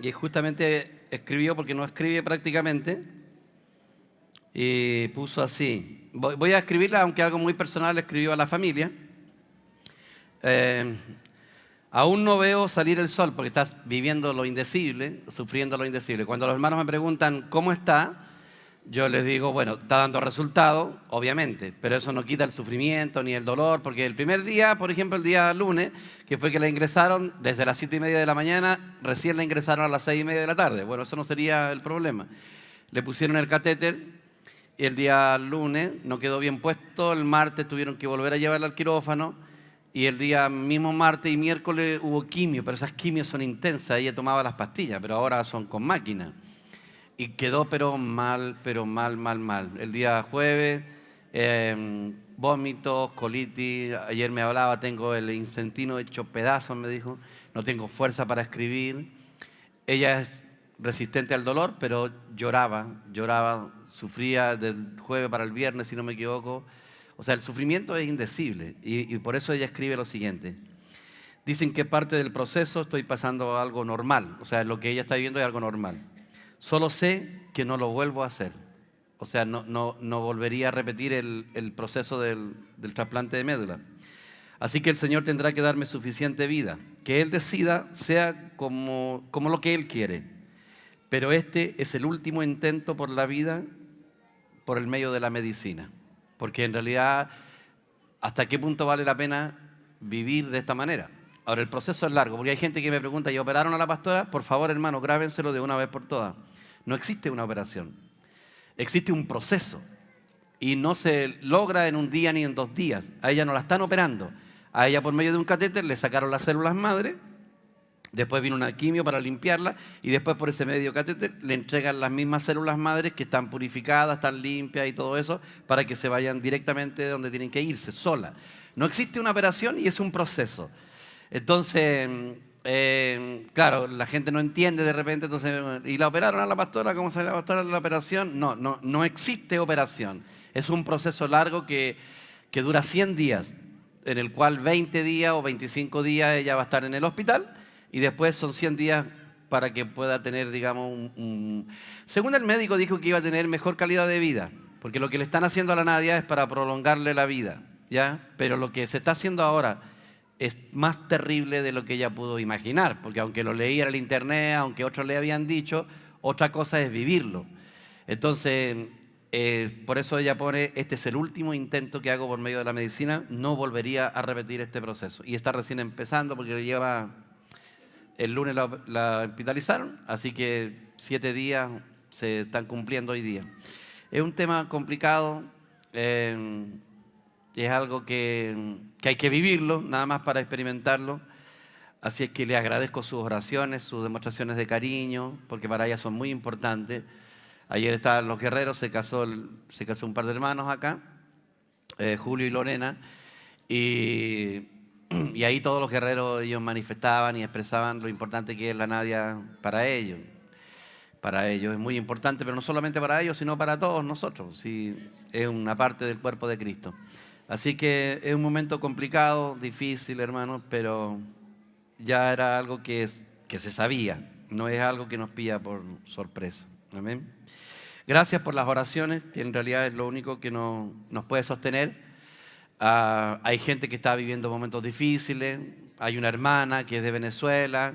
y justamente escribió, porque no escribe prácticamente, y puso así. Voy a escribirla, aunque algo muy personal le escribió a la familia. Aún no veo salir el sol porque estás viviendo lo indecible, sufriendo lo indecible. Cuando los hermanos me preguntan cómo está, yo les digo, bueno, está dando resultado, obviamente, pero eso no quita el sufrimiento ni el dolor, porque el primer día, por ejemplo, el día lunes, que fue que la ingresaron desde las 7:30 de la mañana, recién la ingresaron a las 6:30 de la tarde. Bueno, eso no sería el problema. Le pusieron el catéter y el día lunes no quedó bien puesto, el martes tuvieron que volver a llevarla al quirófano y el día mismo martes y miércoles hubo quimio, pero esas quimios son intensas, ella tomaba las pastillas, pero ahora son con máquina. Y quedó pero mal, mal. El día jueves, vómitos, colitis. Ayer me hablaba, tengo el intestino hecho pedazos, me dijo. No tengo fuerza para escribir. Ella es resistente al dolor, pero lloraba, sufría del jueves para el viernes, si no me equivoco. O sea, el sufrimiento es indecible y por eso ella escribe lo siguiente. Dicen que parte del proceso estoy pasando algo normal, o sea, lo que ella está viviendo es algo normal. Solo sé que no lo vuelvo a hacer. O sea, no volvería a repetir el proceso del trasplante de médula. Así que el Señor tendrá que darme suficiente vida. Que Él decida sea como lo que Él quiere. Pero este es el último intento por la vida por el medio de la medicina. Porque en realidad, ¿hasta qué punto vale la pena vivir de esta manera? Ahora, el proceso es largo, porque hay gente que me pregunta, ¿y operaron a la pastora? Por favor, hermano, grábenselo de una vez por todas. No existe una operación, existe un proceso. Y no se logra en un día ni en 2 días. A ella no la están operando. A ella por medio de un catéter le sacaron las células madre, después vino una quimio para limpiarla y después por ese medio catéter le entregan las mismas células madres que están purificadas, están limpias y todo eso para que se vayan directamente donde tienen que irse, sola. No existe una operación y es un proceso. Entonces, claro, la gente no entiende de repente, entonces, ¿y la operaron a la pastora? ¿Cómo se la pastora la operación? No existe operación. Es un proceso largo que dura 100 días, en el cual 20 días o 25 días ella va a estar en el hospital y después son 100 días para que pueda tener, digamos, Según el médico dijo que iba a tener mejor calidad de vida, porque lo que le están haciendo a la Nadia es para prolongarle la vida, ¿ya? Pero lo que se está haciendo ahora es más terrible de lo que ella pudo imaginar, porque aunque lo leía en el internet, aunque otros le habían dicho, otra cosa es vivirlo. Entonces, por eso ella pone, este es el último intento que hago por medio de la medicina, no volvería a repetir este proceso. Y está recién empezando porque el lunes la hospitalizaron, así que 7 días se están cumpliendo hoy día. Es un tema complicado. Es algo que hay que vivirlo, nada más para experimentarlo. Así es que le agradezco sus oraciones, sus demostraciones de cariño, porque para ella son muy importantes. Ayer estaban los guerreros, se casó un par de hermanos acá, Julio y Lorena, y ahí todos los guerreros ellos manifestaban y expresaban lo importante que es la Nadia para ellos. Para ellos es muy importante, pero no solamente para ellos, sino para todos nosotros. Sí, es una parte del cuerpo de Cristo. Así que es un momento complicado, difícil, hermanos, pero ya era algo que se sabía, no es algo que nos pilla por sorpresa. Amén. Gracias por las oraciones, que en realidad es lo único que nos puede sostener. Hay gente que está viviendo momentos difíciles. Hay una hermana que es de Venezuela,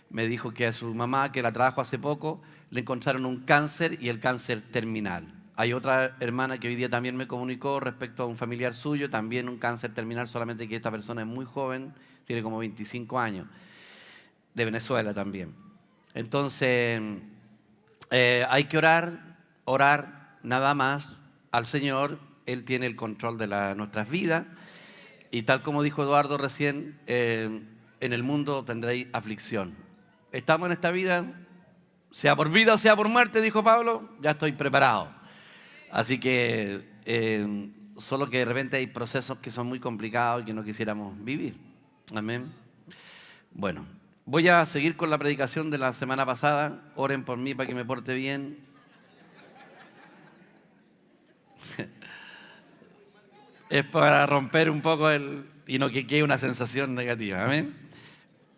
me dijo que a su mamá, que la trajo hace poco, le encontraron un cáncer y el cáncer terminal. Hay otra hermana que hoy día también me comunicó respecto a un familiar suyo, también un cáncer terminal, solamente que esta persona es muy joven, tiene como 25 años, de Venezuela también. Entonces, hay que orar nada más al Señor. Él tiene el control de nuestras vidas. Y tal como dijo Eduardo recién, en el mundo tendréis aflicción. Estamos en esta vida, sea por vida o sea por muerte, dijo Pablo, ya estoy preparado. Así que solo que de repente hay procesos que son muy complicados y que no quisiéramos vivir. Amén. Bueno, voy a seguir con la predicación de la semana pasada. Oren por mí para que me porte bien. Es para romper un poco y no que quede una sensación negativa. Amén.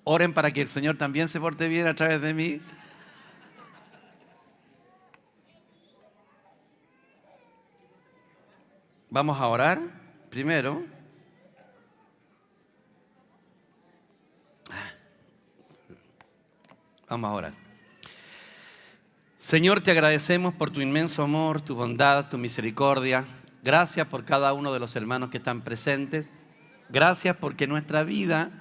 Oren para que el Señor también se porte bien a través de mí. Vamos a orar primero. Vamos a orar. Señor, te agradecemos por tu inmenso amor, tu bondad, tu misericordia. Gracias por cada uno de los hermanos que están presentes. Gracias porque nuestra vida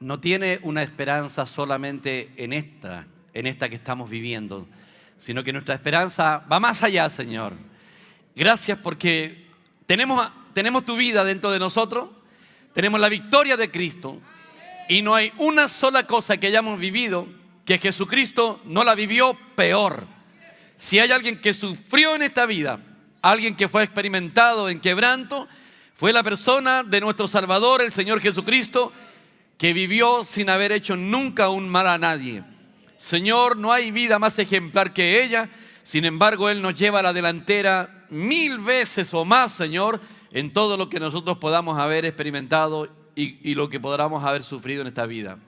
no tiene una esperanza solamente en esta que estamos viviendo, sino que nuestra esperanza va más allá, Señor. Gracias porque tenemos tu vida dentro de nosotros, tenemos la victoria de Cristo y no hay una sola cosa que hayamos vivido que Jesucristo no la vivió peor. Si hay alguien que sufrió en esta vida, alguien que fue experimentado en quebranto, fue la persona de nuestro Salvador, el Señor Jesucristo, que vivió sin haber hecho nunca un mal a nadie. Señor, no hay vida más ejemplar que ella. Sin embargo, Él nos lleva a la delantera 1000 veces o más, Señor, en todo lo que nosotros podamos haber experimentado y lo que podamos haber sufrido en esta vida.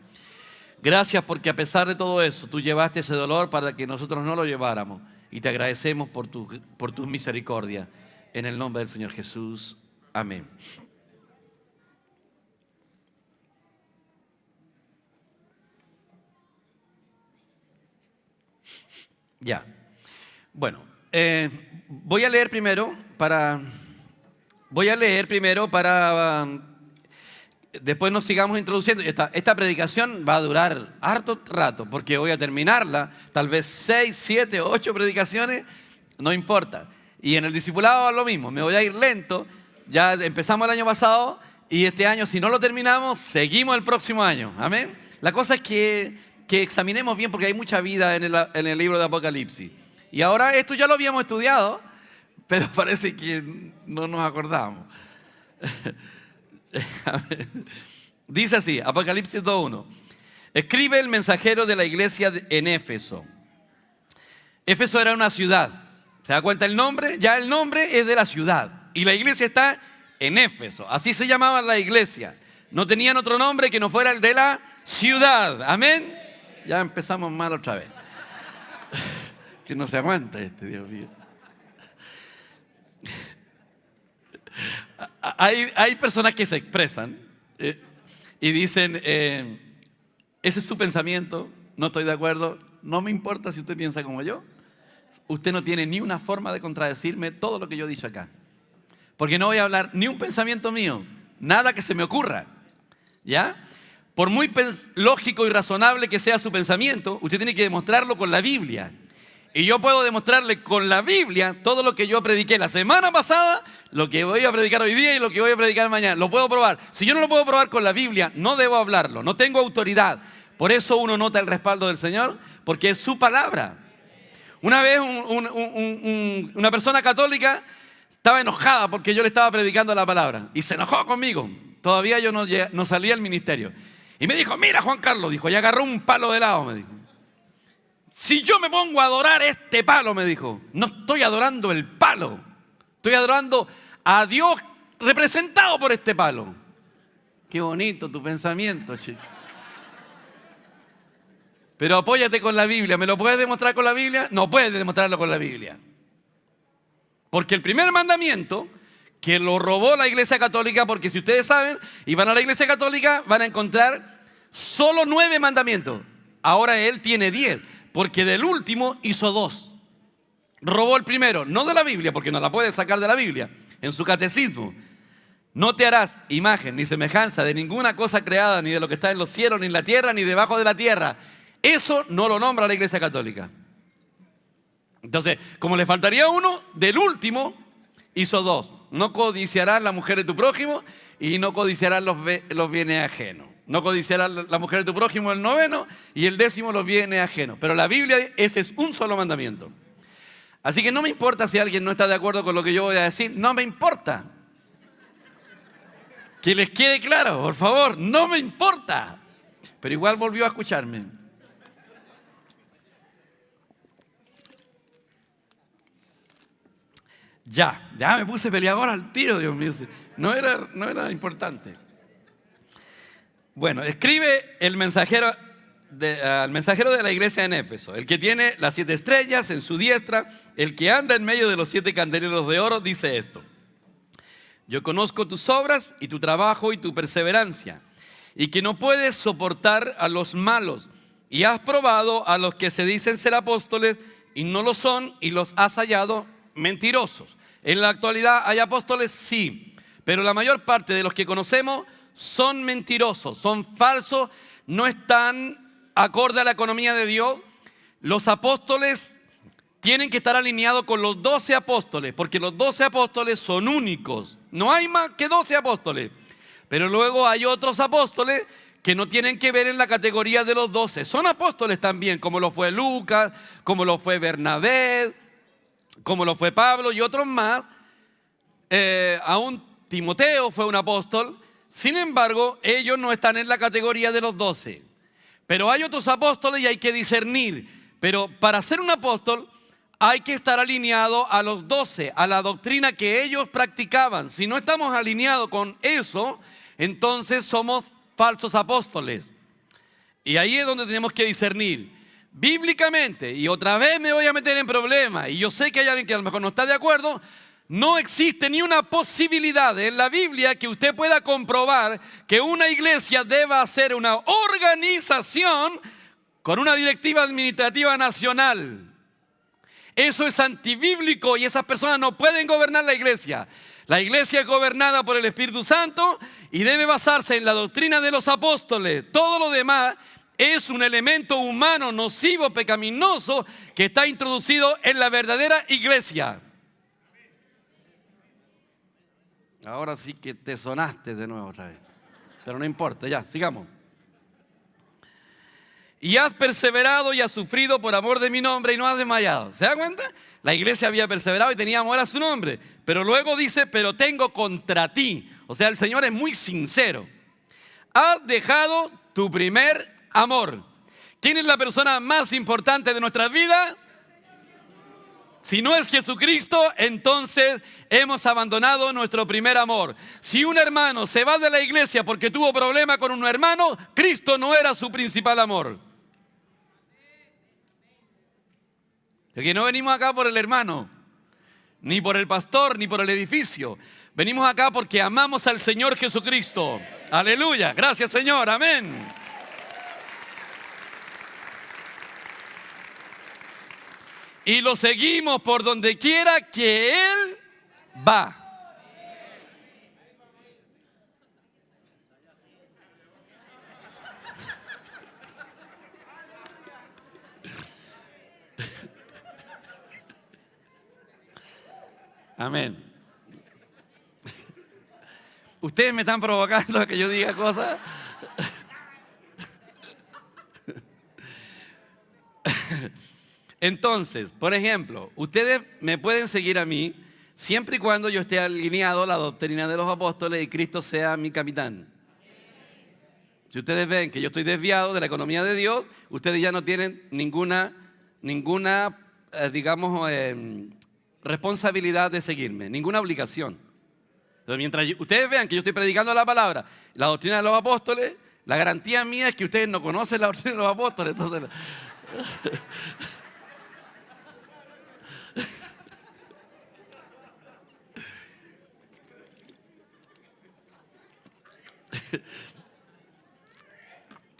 Gracias porque a pesar de todo eso, tú llevaste ese dolor para que nosotros no lo lleváramos. Y te agradecemos por tu misericordia. En el nombre del Señor Jesús. Amén. Ya. Bueno, voy a leer primero para después nos sigamos introduciendo. Esta predicación va a durar harto rato porque voy a terminarla, tal vez 6, 7, 8 predicaciones, no importa. Y en el discipulado lo mismo, me voy a ir lento. Ya empezamos el año pasado y este año, si no lo terminamos, seguimos el próximo año. Amén. La cosa es que examinemos bien porque hay mucha vida en el libro de Apocalipsis. Y ahora esto ya lo habíamos estudiado, pero parece que no nos acordamos. Dice así, Apocalipsis 2:1. Escribe el mensajero de la iglesia en Éfeso. Éfeso era una ciudad. ¿Se da cuenta el nombre? Ya el nombre es de la ciudad. Y la iglesia está en Éfeso. Así se llamaba la iglesia. No tenían otro nombre que no fuera el de la ciudad. Amén. Ya empezamos mal otra vez. Que no se aguanta Dios mío. Hay personas que se expresan y dicen, ese es su pensamiento, no estoy de acuerdo, no me importa si usted piensa como yo, usted no tiene ni una forma de contradecirme todo lo que yo he dicho acá. Porque no voy a hablar ni un pensamiento mío, nada que se me ocurra, ¿ya? Por muy lógico y razonable que sea su pensamiento, usted tiene que demostrarlo con la Biblia. Y yo puedo demostrarle con la Biblia todo lo que yo prediqué la semana pasada, lo que voy a predicar hoy día y lo que voy a predicar mañana. Lo puedo probar. Si yo no lo puedo probar con la Biblia, no debo hablarlo. No tengo autoridad. Por eso uno nota el respaldo del Señor, porque es su palabra. Una vez una persona católica estaba enojada porque yo le estaba predicando la palabra. Y se enojó conmigo. Todavía yo no salía al ministerio. Y me dijo, mira Juan Carlos, dijo, y agarró un palo de helado, me dijo. Si yo me pongo a adorar este palo, me dijo, no estoy adorando el palo, estoy adorando a Dios representado por este palo. Qué bonito tu pensamiento, chico. Pero apóyate con la Biblia. ¿Me lo puedes demostrar con la Biblia? No puedes demostrarlo con la Biblia. Porque el primer mandamiento, que lo robó la Iglesia Católica, porque si ustedes saben y van a la Iglesia Católica, van a encontrar solo 9 mandamientos. Ahora él tiene 10. Porque del último hizo 2. Robó el primero, no de la Biblia, porque no la puede sacar de la Biblia. En su catecismo, no te harás imagen ni semejanza de ninguna cosa creada, ni de lo que está en los cielos, ni en la tierra, ni debajo de la tierra. Eso no lo nombra la Iglesia Católica. Entonces, como le faltaría uno, del último hizo 2. No codiciarás la mujer de tu prójimo y no codiciarás los bienes ajenos. No codiciarás la mujer de tu prójimo, el 9, y el 10 los bienes ajenos. Pero la Biblia, ese es un solo mandamiento. Así que no me importa si alguien no está de acuerdo con lo que yo voy a decir. No me importa. Que les quede claro, por favor. No me importa. Pero igual volvió a escucharme. Ya me puse peleador al tiro, Dios mío. No era importante. Bueno, escribe al mensajero de la iglesia en Éfeso, el que tiene las 7 estrellas en su diestra, el que anda en medio de los 7 candeleros de oro, dice esto: yo conozco tus obras y tu trabajo y tu perseverancia, y que no puedes soportar a los malos, y has probado a los que se dicen ser apóstoles y no lo son, y los has hallado mentirosos. En la actualidad hay apóstoles, sí, pero la mayor parte de los que conocemos son mentirosos, son falsos, no están acorde a la economía de Dios. Los apóstoles tienen que estar alineados con los 12 apóstoles, porque los 12 apóstoles son únicos. No hay más que 12 apóstoles. Pero luego hay otros apóstoles que no tienen que ver en la categoría de los 12. Son apóstoles también, como lo fue Lucas, como lo fue Bernabé, como lo fue Pablo y otros más. Aún Timoteo fue un apóstol. Sin embargo, ellos no están en la categoría de los 12. Pero hay otros apóstoles y hay que discernir. Pero para ser un apóstol hay que estar alineado a los 12, a la doctrina que ellos practicaban. Si no estamos alineados con eso, entonces somos falsos apóstoles. Y ahí es donde tenemos que discernir bíblicamente. Y otra vez me voy a meter en problemas, y yo sé que hay alguien que a lo mejor no está de acuerdo. No existe ni una posibilidad en la Biblia que usted pueda comprobar que una iglesia deba ser una organización con una directiva administrativa nacional. Eso es antibíblico y esas personas no pueden gobernar la iglesia. La iglesia es gobernada por el Espíritu Santo y debe basarse en la doctrina de los apóstoles. Todo lo demás es un elemento humano, nocivo, pecaminoso, que está introducido en la verdadera iglesia. Ahora sí que te sonaste de nuevo otra vez. Pero no importa, ya, sigamos. Y has perseverado y has sufrido por amor de mi nombre y no has desmayado. ¿Se da cuenta? La iglesia había perseverado y tenía amor a su nombre. Pero luego dice, pero tengo contra ti. O sea, el Señor es muy sincero. Has dejado tu primer amor. ¿Quién es la persona más importante de nuestras vidas? Si no es Jesucristo, entonces hemos abandonado nuestro primer amor. Si un hermano se va de la iglesia porque tuvo problema con un hermano, Cristo no era su principal amor. Porque no venimos acá por el hermano, ni por el pastor, ni por el edificio. Venimos acá porque amamos al Señor Jesucristo. Aleluya, gracias Señor, amén. Y lo seguimos por donde quiera que Él va. Amén. Ustedes me están provocando a que yo diga cosas. Entonces, por ejemplo, ustedes me pueden seguir a mí siempre y cuando yo esté alineado a la doctrina de los apóstoles y Cristo sea mi capitán. Si ustedes ven que yo estoy desviado de la economía de Dios, ustedes ya no tienen ninguna responsabilidad de seguirme, ninguna obligación. Entonces, mientras ustedes vean que yo estoy predicando la palabra, la doctrina de los apóstoles, la garantía mía es que ustedes no conocen la doctrina de los apóstoles. Entonces,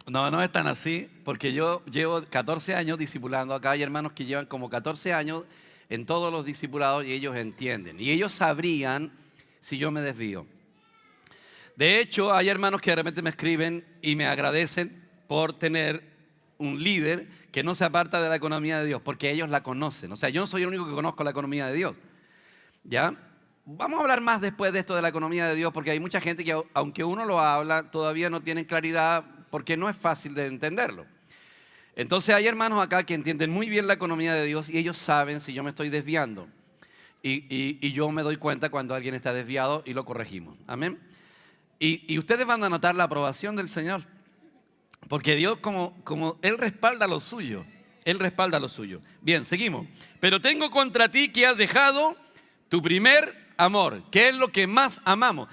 no es tan así, porque yo llevo 14 años discipulando acá. Hay hermanos que llevan como 14 años en todos los discipulados y ellos entienden. Y ellos sabrían si yo me desvío. De hecho, hay hermanos que de repente me escriben y me agradecen por tener un líder que no se aparta de la economía de Dios, porque ellos la conocen. O sea, yo no soy el único que conozco la economía de Dios. ¿Ya? Vamos a hablar más después de esto de la economía de Dios, porque hay mucha gente que, aunque uno lo habla, todavía no tienen claridad, porque no es fácil de entenderlo. Entonces hay hermanos acá que entienden muy bien la economía de Dios y ellos saben si yo me estoy desviando. Y yo me doy cuenta cuando alguien está desviado y lo corregimos. Amén. Y ustedes van a notar la aprobación del Señor, porque Dios como Él respalda lo suyo. Él respalda lo suyo. Bien, seguimos. Pero tengo contra ti que has dejado tu primer amor. ¿Qué es lo que más amamos?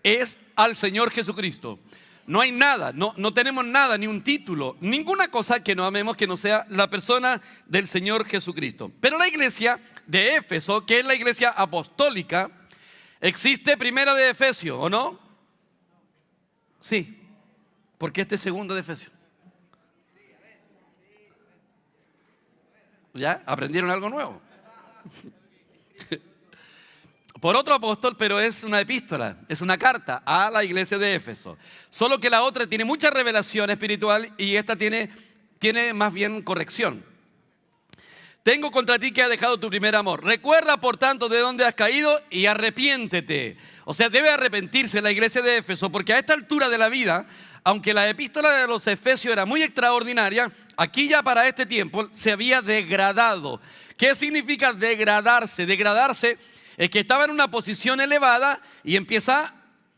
Es al Señor Jesucristo. No hay nada, no tenemos nada, ni un título, ninguna cosa que no amemos que no sea la persona del Señor Jesucristo. Pero la iglesia de Éfeso, que es la iglesia apostólica, existe primera de Efesios, ¿o no? Sí, porque este es segundo de Efesios. ¿Ya? ¿Aprendieron algo nuevo? Por otro apóstol, pero es una epístola, es una carta a la iglesia de Éfeso. Solo que la otra tiene mucha revelación espiritual y esta tiene más bien corrección. Tengo contra ti que has dejado tu primer amor. Recuerda, por tanto, de dónde has caído y arrepiéntete. O sea, debe arrepentirse la iglesia de Éfeso, porque a esta altura de la vida, aunque la epístola de los Efesios era muy extraordinaria, aquí ya para este tiempo se había degradado. ¿Qué significa degradarse? Degradarse es que estaba en una posición elevada y empieza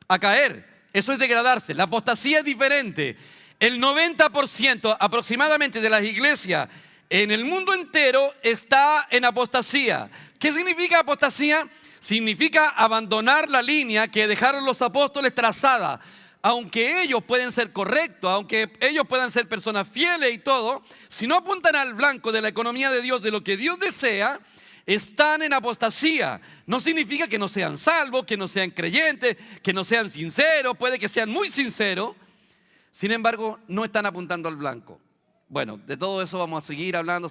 a caer. Eso es degradarse. La apostasía es diferente. El 90% aproximadamente de las iglesias en el mundo entero está en apostasía. ¿Qué significa apostasía? Significa abandonar la línea que dejaron los apóstoles trazada. Aunque ellos pueden ser correctos, aunque ellos puedan ser personas fieles y todo, si no apuntan al blanco de la economía de Dios, de lo que Dios desea, están en apostasía. No significa que no sean salvos, que no sean creyentes, que no sean sinceros, puede que sean muy sinceros. Sin embargo, no están apuntando al blanco. Bueno, de todo eso vamos a seguir hablando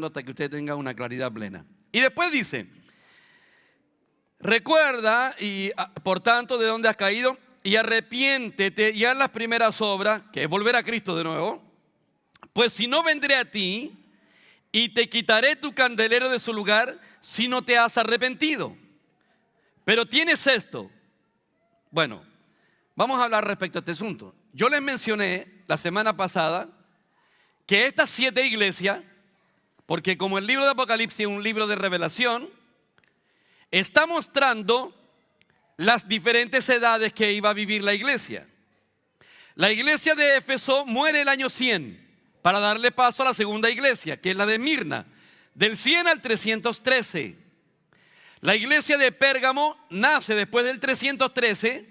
hasta que usted tenga una claridad plena. Y después dice, recuerda y por tanto de dónde has caído y arrepiéntete y haz las primeras obras, que es volver a Cristo de nuevo, pues si no vendré a ti y te quitaré tu candelero de su lugar si no te has arrepentido. Pero tienes esto. Bueno, vamos a hablar respecto a este asunto. Yo les mencioné la semana pasada que estas 7 iglesias, porque como el libro de Apocalipsis es un libro de revelación, está mostrando las diferentes edades que iba a vivir la iglesia. La iglesia de Éfeso muere el año 100 para darle paso a la segunda iglesia, que es la de Mirna, del 100 al 313. La iglesia de Pérgamo nace después del 313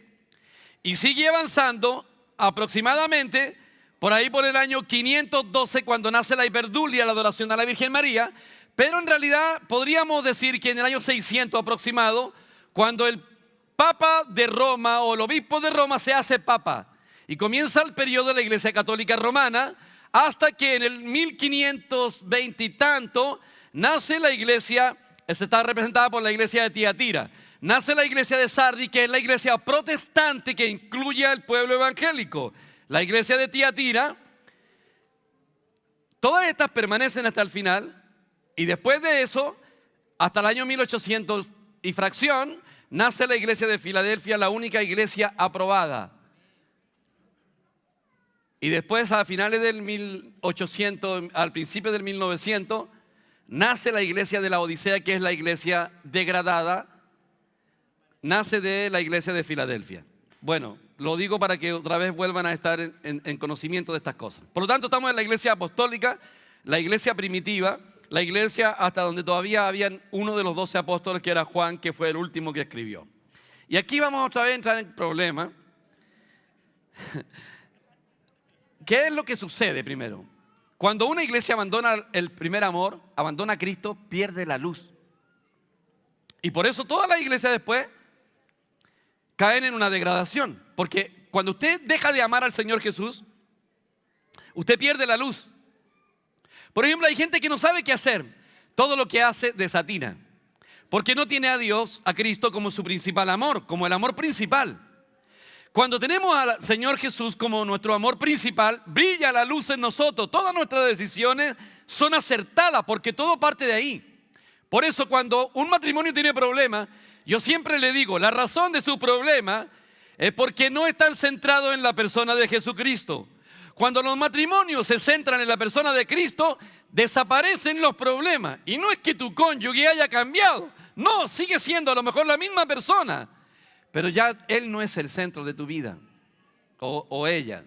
y sigue avanzando aproximadamente por ahí por el año 512, cuando nace la hiperdulia, la adoración a la Virgen María. Pero en realidad podríamos decir que en el año 600 aproximado, cuando el Papa de Roma o el obispo de Roma se hace papa y comienza el periodo de la Iglesia Católica Romana, hasta que en el 1520 y tanto nace la iglesia, está representada por la iglesia de Tiatira. Nace la iglesia de Sardis, que es la iglesia protestante que incluye al pueblo evangélico. La iglesia de Tiatira, todas estas permanecen hasta el final. Y después de eso, hasta el año 1800 y fracción, nace la iglesia de Filadelfia, la única iglesia aprobada. Y después, a finales del 1800, al principio del 1900, nace la iglesia de la Odisea, que es la iglesia degradada, nace de la iglesia de Filadelfia. Bueno, lo digo para que otra vez vuelvan a estar en conocimiento de estas cosas. Por lo tanto, estamos en la iglesia apostólica, la iglesia primitiva, la iglesia hasta donde todavía habían uno de los 12 apóstoles, que era Juan, que fue el último que escribió. Y aquí vamos otra vez a entrar en problema. ¿Qué es lo que sucede primero? Cuando una iglesia abandona el primer amor, abandona a Cristo, pierde la luz. Y por eso todas las iglesias después caen en una degradación. Porque cuando usted deja de amar al Señor Jesús, usted pierde la luz. Por ejemplo, hay gente que no sabe qué hacer. Todo lo que hace desatina. Porque no tiene a Dios, a Cristo, como su principal amor, como el amor principal. Cuando tenemos al Señor Jesús como nuestro amor principal, brilla la luz en nosotros. Todas nuestras decisiones son acertadas porque todo parte de ahí. Por eso cuando un matrimonio tiene problemas, yo siempre le digo, la razón de su problema es porque no están centrados en la persona de Jesucristo. Cuando los matrimonios se centran en la persona de Cristo, desaparecen los problemas. Y no es que tu cónyuge haya cambiado. No, sigue siendo a lo mejor la misma persona. Pero ya él no es el centro de tu vida, o ella.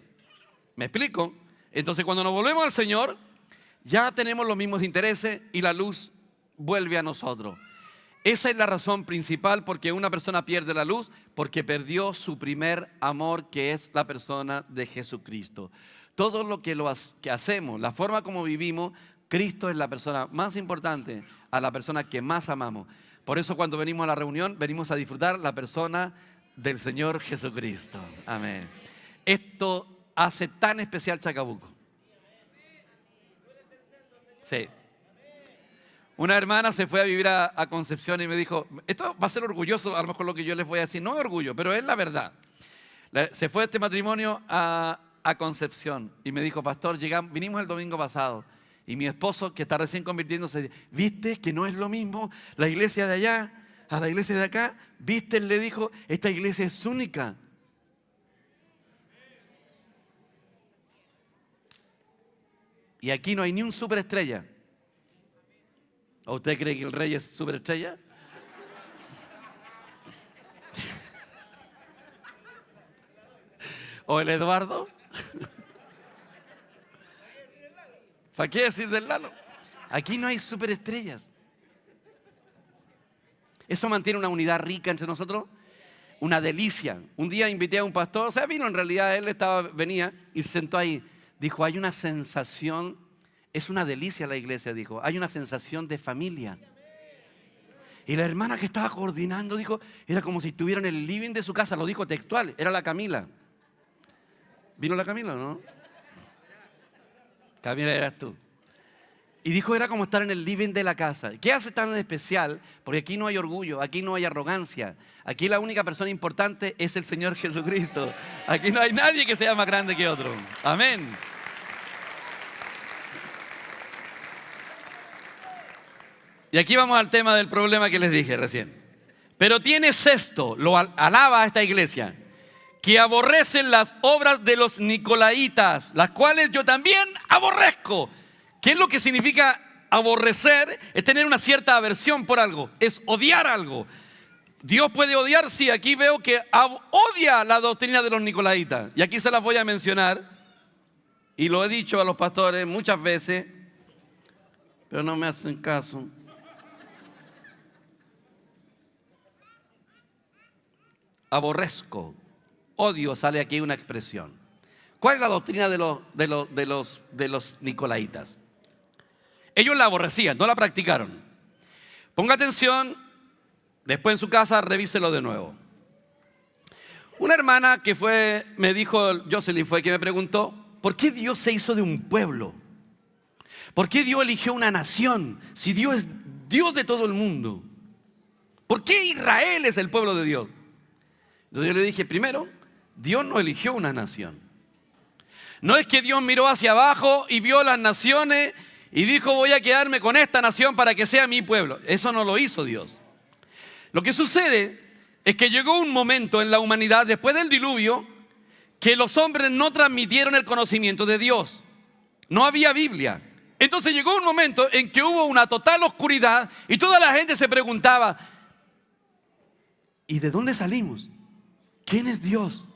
¿Me explico? Entonces cuando nos volvemos al Señor, ya tenemos los mismos intereses y la luz vuelve a nosotros. Esa es la razón principal porque una persona pierde la luz, porque perdió su primer amor, que es la persona de Jesucristo. Todo lo que hacemos, la forma como vivimos, Cristo es la persona más importante, a la persona que más amamos. Por eso cuando venimos a la reunión, venimos a disfrutar la persona del Señor Jesucristo. Amén. Esto hace tan especial Chacabuco. Sí. Una hermana se fue a vivir a Concepción y me dijo, esto va a ser orgulloso a lo mejor lo que yo les voy a decir, no es orgullo, pero es la verdad. Se fue este matrimonio a Concepción y me dijo, pastor, vinimos el domingo pasado y mi esposo, que está recién convirtiéndose, ¿viste que no es lo mismo la iglesia de allá a la iglesia de acá? ¿Viste? Él le dijo, esta iglesia es única. Y aquí no hay ni un superestrella. ¿O usted cree que el rey es superestrella? ¿O el Eduardo? ¿Para qué decir del Lalo? Aquí no hay superestrellas. Eso mantiene una unidad rica entre nosotros, una delicia. Un día invité a un pastor, o sea, vino en realidad, venía y se sentó ahí. Dijo, hay una sensación, es una delicia la iglesia, dijo, hay una sensación de familia. Y la hermana que estaba coordinando dijo, era como si estuviera en el living de su casa, lo dijo textual, era la Camila. ¿Vino la Camila o no? Camila eras tú. Y dijo, era como estar en el living de la casa. ¿Qué hace tan especial? Porque aquí no hay orgullo, aquí no hay arrogancia. Aquí la única persona importante es el Señor Jesucristo. Aquí no hay nadie que sea más grande que otro. Amén. Y aquí vamos al tema del problema que les dije recién. Pero tienes esto, lo alaba a esta iglesia, que aborrecen las obras de los nicolaitas, las cuales yo también aborrezco. ¿Qué es lo que significa aborrecer? Es tener una cierta aversión por algo, es odiar algo. Dios puede odiar, sí, aquí veo que odia la doctrina de los nicolaitas. Y aquí se las voy a mencionar, y lo he dicho a los pastores muchas veces, pero no me hacen caso. Aborrezco, odio, sale aquí una expresión. ¿Cuál es la doctrina de los nicolaitas? Ellos la aborrecían, no la practicaron. Ponga atención, después en su casa revíselo de nuevo. Una hermana que me dijo, Jocelyn fue que me preguntó, ¿por qué Dios se hizo de un pueblo? ¿Por qué Dios eligió una nación si Dios es Dios de todo el mundo? ¿Por qué Israel es el pueblo de Dios? Entonces yo le dije, primero, Dios no eligió una nación. No es que Dios miró hacia abajo y vio las naciones y dijo, voy a quedarme con esta nación para que sea mi pueblo. Eso no lo hizo Dios. Lo que sucede es que llegó un momento en la humanidad, después del diluvio, que los hombres no transmitieron el conocimiento de Dios. No había Biblia. Entonces llegó un momento en que hubo una total oscuridad y toda la gente se preguntaba, ¿y de dónde salimos? ¿Quién es Dios?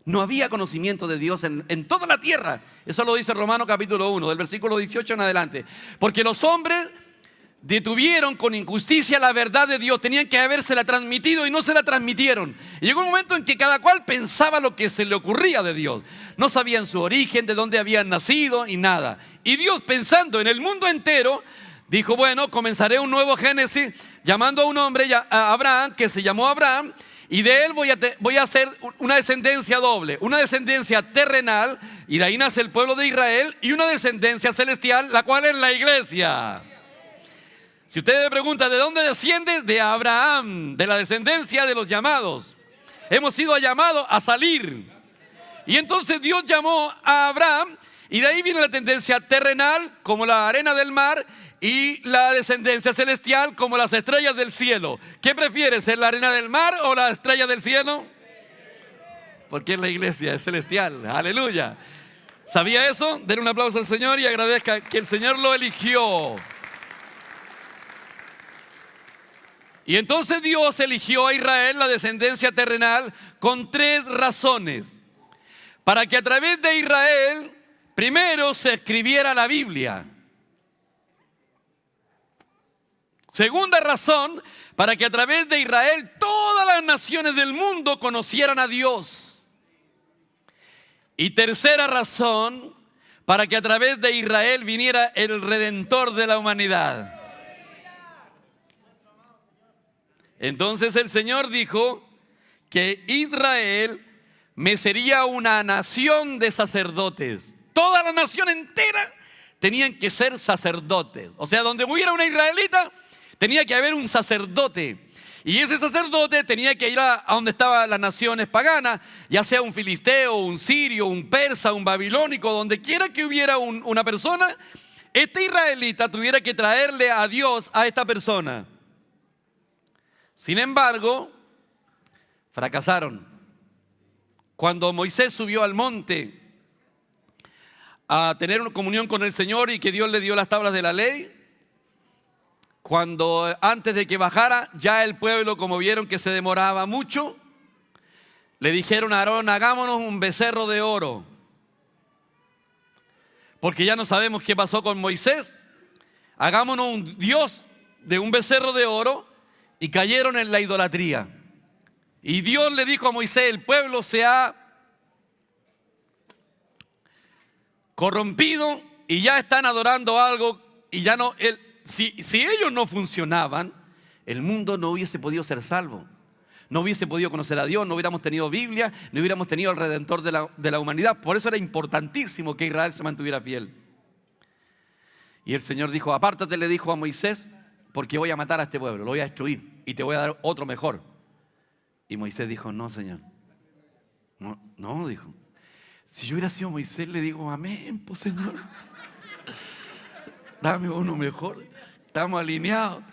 No había conocimiento de Dios en toda la tierra. Eso lo dice Romanos capítulo 1, del versículo 18 en adelante. Porque los hombres detuvieron con injusticia la verdad de Dios. Tenían que habérsela transmitido y no se la transmitieron. Y llegó un momento en que cada cual pensaba lo que se le ocurría de Dios. No sabían su origen, de dónde habían nacido y nada. Y Dios, pensando en el mundo entero, dijo, bueno, comenzaré un nuevo Génesis llamando a un hombre, a Abraham, que se llamó Abraham. Y de él voy a hacer una descendencia doble, una descendencia terrenal, y de ahí nace el pueblo de Israel, y una descendencia celestial, la cual es la iglesia. Si usted me pregunta, ¿de dónde desciendes? De Abraham, de la descendencia de los llamados. Hemos sido llamados a salir. Y entonces Dios llamó a Abraham, y de ahí viene la tendencia terrenal, como la arena del mar, y la descendencia celestial como las estrellas del cielo. ¿Qué prefieres, ser la arena del mar o la estrella del cielo? Porque en la iglesia es celestial. Aleluya. ¿Sabía eso? Den un aplauso al Señor y agradezca que el Señor lo eligió. Y entonces Dios eligió a Israel, la descendencia terrenal, con 3 razones. Para que a través de Israel primero se escribiera la Biblia. Segunda razón, para que a través de Israel todas las naciones del mundo conocieran a Dios. Y tercera razón, para que a través de Israel viniera el Redentor de la humanidad. Entonces el Señor dijo que Israel me sería una nación de sacerdotes. Toda la nación entera tenían que ser sacerdotes. O sea, donde hubiera una israelita, tenía que haber un sacerdote. Y ese sacerdote tenía que ir a donde estaban las naciones paganas, ya sea un filisteo, un sirio, un persa, un babilónico, donde quiera que hubiera una persona, este israelita tuviera que traerle a Dios a esta persona. Sin embargo, fracasaron. Cuando Moisés subió al monte a tener una comunión con el Señor y que Dios le dio las tablas de la ley, cuando antes de que bajara, ya el pueblo, como vieron que se demoraba mucho, le dijeron a Aarón: hagámonos un becerro de oro, porque ya no sabemos qué pasó con Moisés. Hagámonos un Dios de un becerro de oro, y cayeron en la idolatría. Y Dios le dijo a Moisés: el pueblo se ha corrompido y ya están adorando algo, y ya no, si ellos no funcionaban, el mundo no hubiese podido ser salvo, no hubiese podido conocer a Dios, no hubiéramos tenido Biblia, no hubiéramos tenido al Redentor de la humanidad. Por eso era importantísimo que Israel se mantuviera fiel. Y el Señor dijo: apártate, le dijo a Moisés, porque voy a matar a este pueblo, lo voy a destruir y te voy a dar otro mejor. Y Moisés dijo: no, Señor. No, dijo. Si yo hubiera sido Moisés, le digo: amén, pues, Señor. Dame uno mejor. Estamos alineados.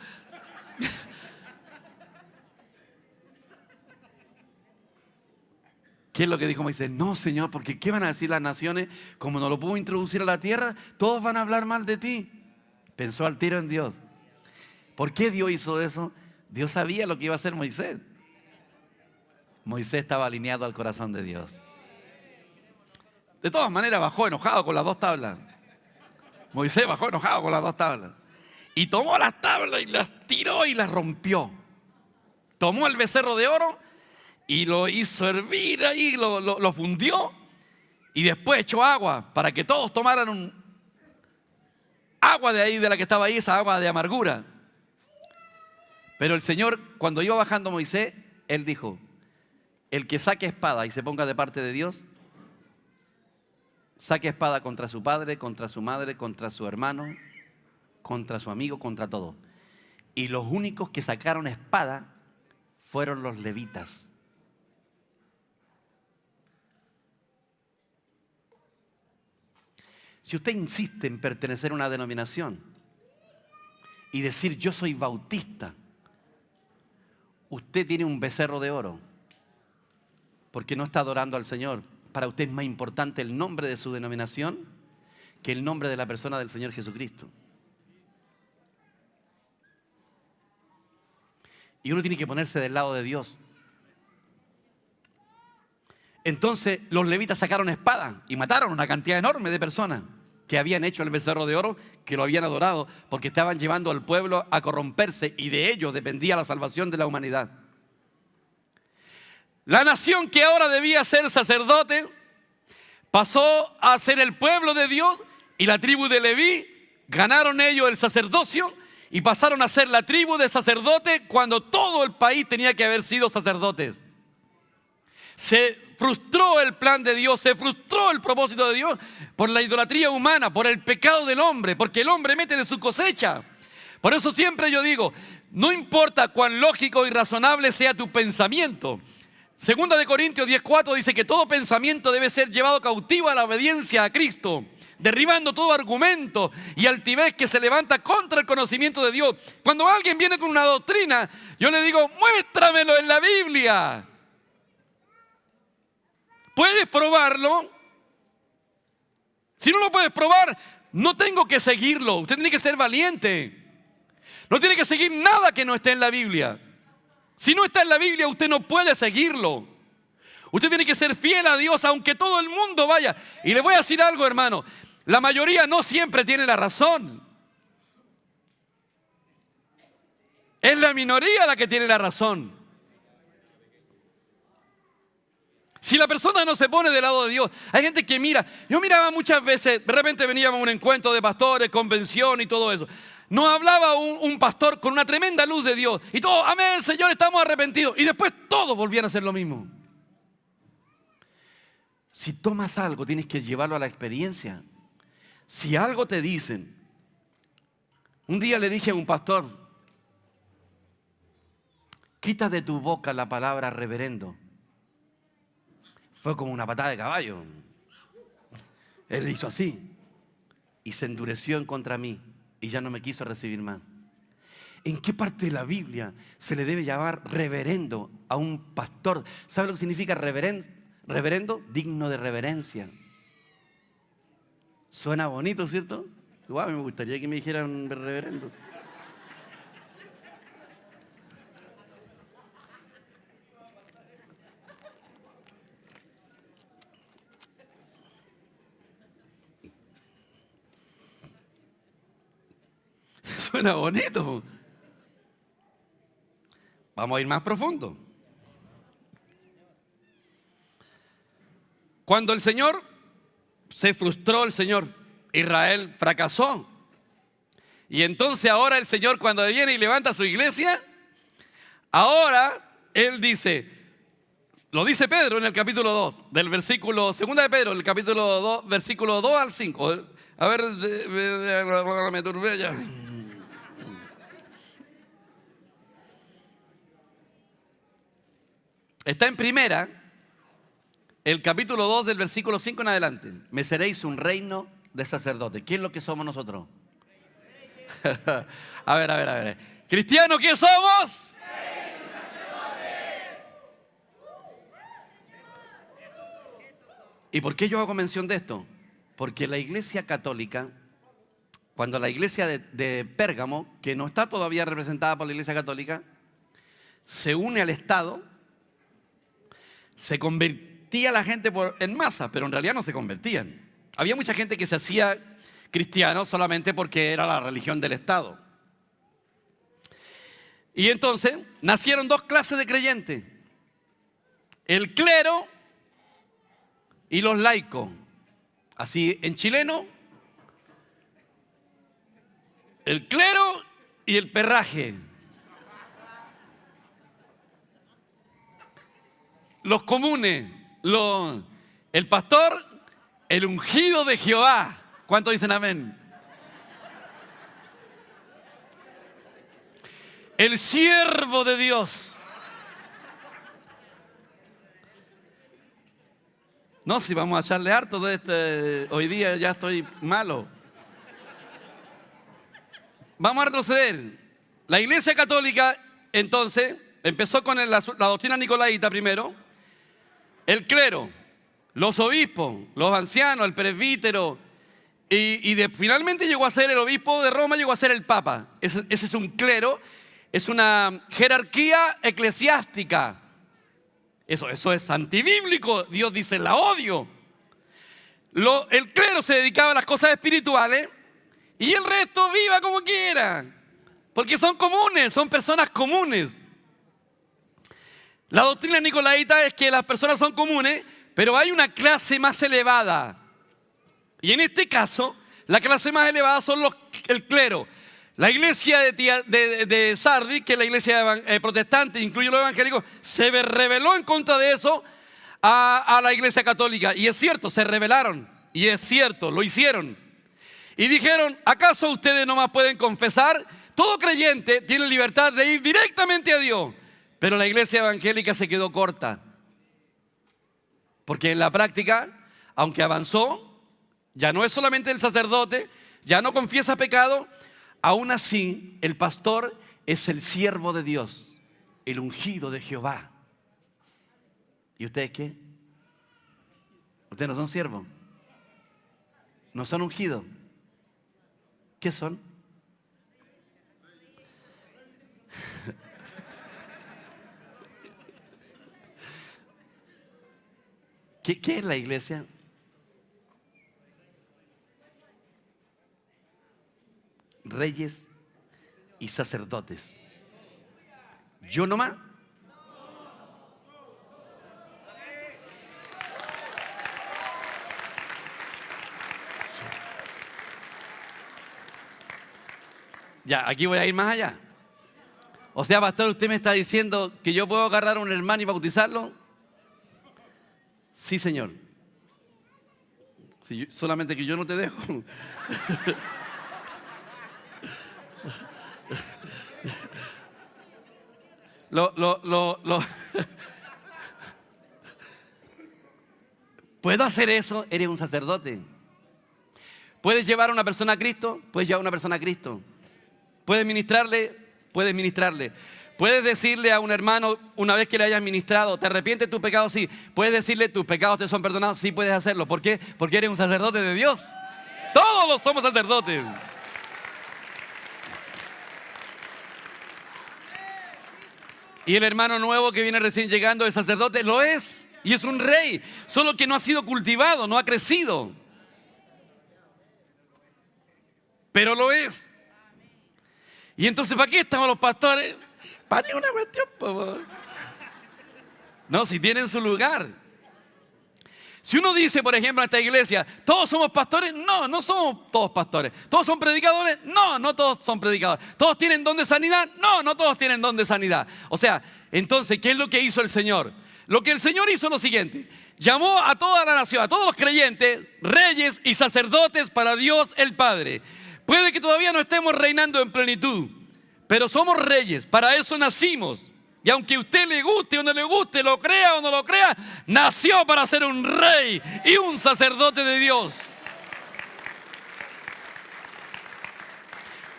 ¿Qué es lo que dijo Moisés? No, Señor, porque ¿qué van a decir las naciones? Como no lo pudo introducir a la tierra, todos van a hablar mal de ti. Pensó al tiro en Dios. ¿Por qué Dios hizo eso? Dios sabía lo que iba a hacer Moisés. Moisés estaba alineado al corazón de Dios. De todas maneras, bajó enojado con las dos tablas. Moisés bajó enojado con las dos tablas. Y tomó las tablas y las tiró y las rompió. Tomó el becerro de oro y lo hizo hervir ahí, lo fundió. Y después echó agua para que todos tomaran agua de ahí, de la que estaba ahí, esa agua de amargura. Pero el Señor, cuando iba bajando Moisés, Él dijo: el que saque espada y se ponga de parte de Dios, saque espada contra su padre, contra su madre, contra su hermano, contra su amigo, contra todo. Y los únicos que sacaron espada fueron los levitas. Si usted insiste en pertenecer a una denominación y decir: yo soy bautista, usted tiene un becerro de oro, porque no está adorando al Señor. Para usted es más importante el nombre de su denominación que el nombre de la persona del Señor Jesucristo. Y uno tiene que ponerse del lado de Dios. Entonces los levitas sacaron espada y mataron una cantidad enorme de personas que habían hecho el becerro de oro, que lo habían adorado, porque estaban llevando al pueblo a corromperse, y de ellos dependía la salvación de la humanidad. La nación que ahora debía ser sacerdote pasó a ser el pueblo de Dios, y la tribu de Leví ganaron ellos el sacerdocio y pasaron a ser la tribu de sacerdotes cuando todo el país tenía que haber sido sacerdotes. Se frustró el plan de Dios, se frustró el propósito de Dios por la idolatría humana, por el pecado del hombre, porque el hombre mete de su cosecha. Por eso siempre yo digo: no importa cuán lógico y razonable sea tu pensamiento. Segunda de Corintios 10:4 dice que todo pensamiento debe ser llevado cautivo a la obediencia a Cristo, derribando todo argumento y altivez que se levanta contra el conocimiento de Dios. Cuando alguien viene con una doctrina, yo le digo: muéstramelo en la Biblia. ¿Puedes probarlo? Si no lo puedes probar, no tengo que seguirlo. Usted tiene que ser valiente. No tiene que seguir nada que no esté en la Biblia. Si no está en la Biblia, usted no puede seguirlo. Usted tiene que ser fiel a Dios, aunque todo el mundo vaya. Y le voy a decir algo, hermano: la mayoría no siempre tiene la razón. Es la minoría la que tiene la razón. Si la persona no se pone del lado de Dios, hay gente que mira. Yo miraba muchas veces, de repente veníamos a un encuentro de pastores, convención y todo eso. Nos hablaba un pastor con una tremenda luz de Dios. Y todos, amén, Señor, estamos arrepentidos. Y después todos volvían a hacer lo mismo. Si tomas algo, tienes que llevarlo a la experiencia. Si algo te dicen. Un día le dije a un pastor, quita de tu boca la palabra reverendo. Fue como una patada de caballo. Él hizo así y se endureció en contra mí y ya no me quiso recibir más. ¿En qué parte de la Biblia se le debe llamar reverendo a un pastor? ¿Sabe lo que significa reverendo? Reverendo, digno de reverencia. Suena bonito, ¿cierto? Igual me gustaría que me dijeran reverendo. Suena bonito. Vamos a ir más profundo. Cuando el Señor se frustró, Israel fracasó. Y entonces ahora el Señor, cuando viene y levanta su iglesia, ahora Él dice, lo dice Pedro en el capítulo 2, del versículo, segunda de Pedro, el capítulo 2, versículo 2 al 5. A ver, me turbé ya. Está en primera, el capítulo 2 del versículo 5 en adelante. Me seréis un reino de sacerdotes. ¿Qué es lo que somos nosotros? A ver. ¿Cristianos qué somos? ¿Y por qué yo hago mención de esto? Porque la iglesia católica, cuando la iglesia de Pérgamo, que no está todavía representada por la iglesia católica, se une al Estado, se convertía la gente en masa, pero en realidad no se convertían. Había mucha gente que se hacía cristiano solamente porque era la religión del Estado. Y entonces nacieron dos clases de creyentes: el clero y los laicos. Así en chileno, el clero y el perraje. Los comunes, el pastor, el ungido de Jehová. ¿Cuántos dicen amén? El siervo de Dios. No, si vamos a echarle harto de este, hoy día ya estoy malo. Vamos a retroceder. La iglesia católica entonces empezó con la doctrina nicolaíta primero. El clero, los obispos, los ancianos, el presbítero, finalmente llegó a ser el obispo de Roma, llegó a ser el papa. Ese es un clero, es una jerarquía eclesiástica. Eso es antibíblico. Dios dice, la odio. El clero se dedicaba a las cosas espirituales y el resto viva como quiera, porque son comunes, son personas comunes. La doctrina nicolaíta es que las personas son comunes, pero hay una clase más elevada. Y en este caso, la clase más elevada son el clero. La iglesia de Sardis, que es la iglesia protestante, incluye los evangélicos, se rebeló en contra de eso a la iglesia católica. Y es cierto, se rebelaron. Y es cierto, lo hicieron. Y dijeron, ¿acaso ustedes nomás pueden confesar? Todo creyente tiene libertad de ir directamente a Dios. Pero la iglesia evangélica se quedó corta. Porque en la práctica, aunque avanzó, ya no es solamente el sacerdote, ya no confiesa pecado, aún así el pastor es el siervo de Dios, el ungido de Jehová. ¿Y ustedes qué? Ustedes no son siervos, no son ungidos. ¿Qué son? ¿Qué es la iglesia? Reyes y sacerdotes. Yo nomás. Ya, aquí voy a ir más allá. O sea, pastor, ¿usted me está diciendo que yo puedo agarrar a un hermano y bautizarlo? Sí, Señor. Sí, solamente que yo no te dejo. ¿Puedo hacer eso? Eres un sacerdote. ¿Puedes llevar a una persona a Cristo? Puedes llevar a una persona a Cristo. ¿Puedes ministrarle? Puedes ministrarle. ¿Puedes decirle a un hermano una vez que le hayas ministrado, te arrepientes de tus pecados? Sí. ¿Puedes decirle, tus pecados te son perdonados? Sí, puedes hacerlo. ¿Por qué? Porque eres un sacerdote de Dios. Todos somos sacerdotes. Y el hermano nuevo que viene recién llegando, el sacerdote, lo es. Y es un rey. Solo que no ha sido cultivado, no ha crecido. Pero lo es. Y entonces, ¿para qué estamos los pastores? Para ninguna cuestión, por favor. No, si tienen su lugar. Si uno dice, por ejemplo, en esta iglesia, ¿todos somos pastores? No, no somos todos pastores. ¿Todos son predicadores? No, no todos son predicadores. ¿Todos tienen don de sanidad? No, no todos tienen don de sanidad. O sea, entonces, ¿qué es lo que hizo el Señor? Lo que el Señor hizo es lo siguiente. Llamó a toda la nación, a todos los creyentes, reyes y sacerdotes para Dios el Padre. Puede que todavía no estemos reinando en plenitud, pero somos reyes, para eso nacimos. Y aunque a usted le guste o no le guste, lo crea o no lo crea, nació para ser un rey y un sacerdote de Dios.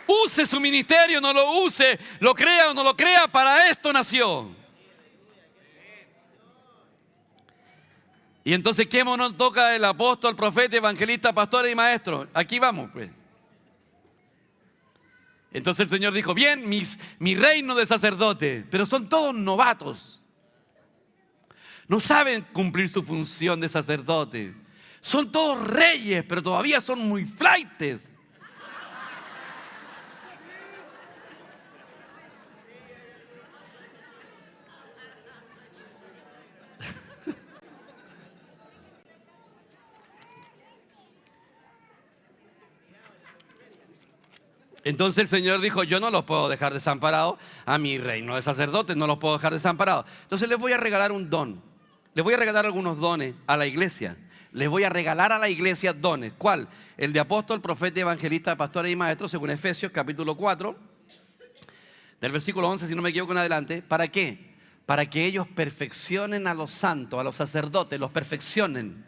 Use su ministerio, no lo use, lo crea o no lo crea, para esto nació. Y entonces, ¿qué nos toca el apóstol, profeta, evangelista, pastor y maestro? Aquí vamos, pues. Entonces el Señor dijo, bien, mi reino de sacerdote, pero son todos novatos. No saben cumplir su función de sacerdote. Son todos reyes, pero todavía son muy flaites. Entonces el Señor dijo, yo no los puedo dejar desamparados a mi reino de sacerdotes, no los puedo dejar desamparados. Entonces les voy a regalar un don. Les voy a regalar algunos dones a la iglesia. Les voy a regalar a la iglesia dones. ¿Cuál? El de apóstol, profeta, evangelista, pastor y maestro, según Efesios capítulo 4, del versículo 11, si no me equivoco en adelante. ¿Para qué? Para que ellos perfeccionen a los santos, a los sacerdotes, los perfeccionen.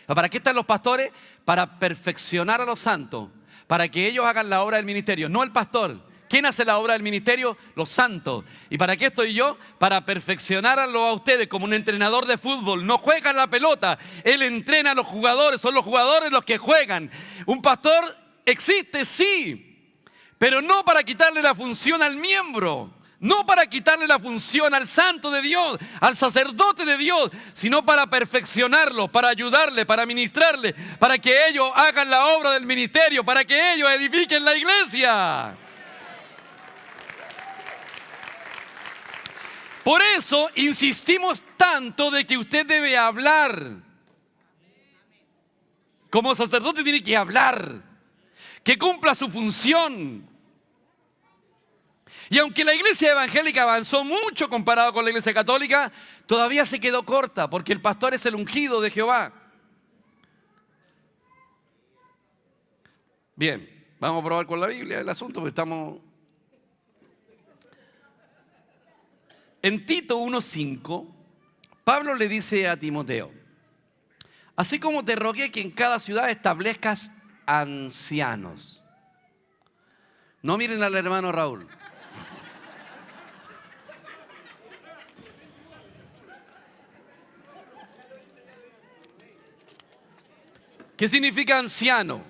¿Para qué están los pastores? Para perfeccionar a los santos. Para que ellos hagan la obra del ministerio, no el pastor. ¿Quién hace la obra del ministerio? Los santos. ¿Y para qué estoy yo? Para perfeccionarlo a ustedes como un entrenador de fútbol. No juegan la pelota, él entrena a los jugadores, son los jugadores los que juegan. Un pastor existe, sí, pero no para quitarle la función al miembro. No para quitarle la función al santo de Dios, al sacerdote de Dios, sino para perfeccionarlo, para ayudarle, para ministrarle, para que ellos hagan la obra del ministerio, para que ellos edifiquen la iglesia. Por eso insistimos tanto de que usted debe hablar. Como sacerdote tiene que hablar, que cumpla su función. Y aunque la iglesia evangélica avanzó mucho comparado con la iglesia católica, todavía se quedó corta, porque el pastor es el ungido de Jehová. Bien, vamos a probar con la Biblia el asunto, porque estamos... En Tito 1:5, Pablo le dice a Timoteo, así como te rogué que en cada ciudad establezcas ancianos. No miren al hermano Raúl. ¿Qué significa anciano?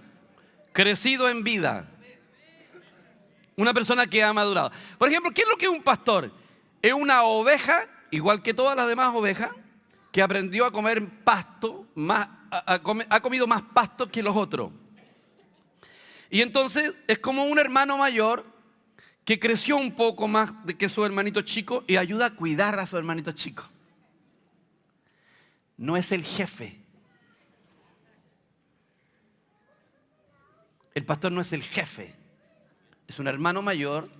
Crecido en vida. Una persona que ha madurado. Por ejemplo, ¿qué es lo que es un pastor? Es una oveja, igual que todas las demás ovejas, que aprendió a comer pasto, ha comido más pasto que los otros. Y entonces es como un hermano mayor que creció un poco más de que su hermanito chico y ayuda a cuidar a su hermanito chico. No es el jefe. El pastor no es el jefe. Es un hermano mayor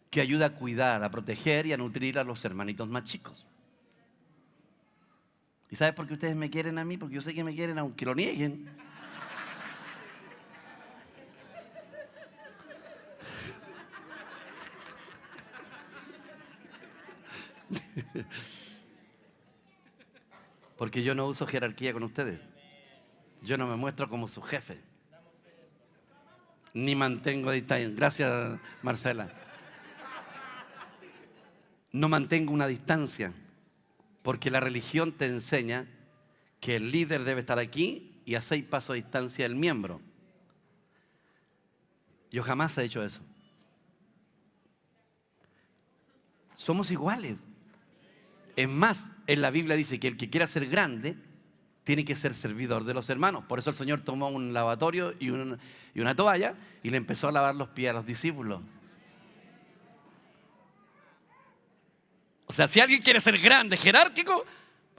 que ayuda a cuidar, a proteger y a nutrir a los hermanitos más chicos. ¿Y sabes por qué ustedes me quieren a mí? Porque yo sé que me quieren aunque lo nieguen. Porque yo no uso jerarquía con ustedes. Yo no me muestro como su jefe. Ni mantengo distancia. Gracias, Marcela. No mantengo una distancia. Porque la religión te enseña que el líder debe estar aquí y a 6 pasos de distancia el miembro. Yo jamás he hecho eso. Somos iguales. Es más, en la Biblia dice que el que quiera ser grande tiene que ser servidor de los hermanos. Por eso el Señor tomó un lavatorio y una toalla y le empezó a lavar los pies a los discípulos. O sea, si alguien quiere ser grande, jerárquico,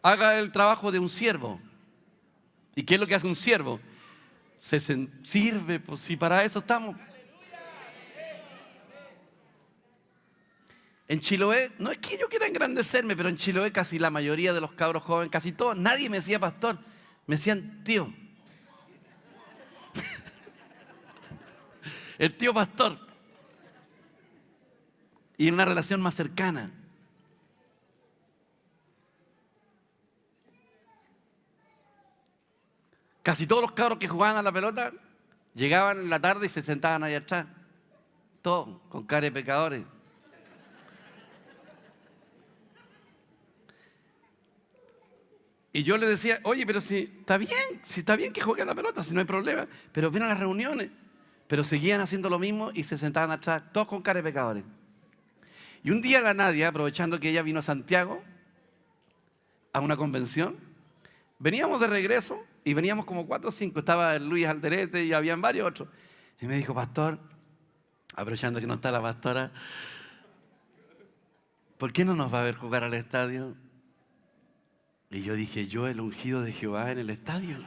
haga el trabajo de un siervo. ¿Y qué es lo que hace un siervo? Se sirve, pues si para eso estamos. En Chiloé, no es que yo quiera engrandecerme, pero en Chiloé casi la mayoría de los cabros jóvenes, casi todos, nadie me decía pastor, me decían tío. El tío pastor. Y en una relación más cercana. Casi todos los cabros que jugaban a la pelota llegaban en la tarde y se sentaban ahí atrás. Todos con cara de pecadores. Y yo le decía, oye, pero si está bien que jueguen a la pelota, si no hay problema, pero ven a las reuniones. Pero seguían haciendo lo mismo y se sentaban atrás, todos con cara de pecadores. Y un día la Nadia, aprovechando que ella vino a Santiago a una convención, veníamos de regreso y veníamos como 4 o 5, estaba el Luis Alderete y habían varios otros. Y me dijo, pastor, aprovechando que no está la pastora, ¿por qué no nos va a ver jugar al estadio? Y yo dije, yo el ungido de Jehová en el estadio.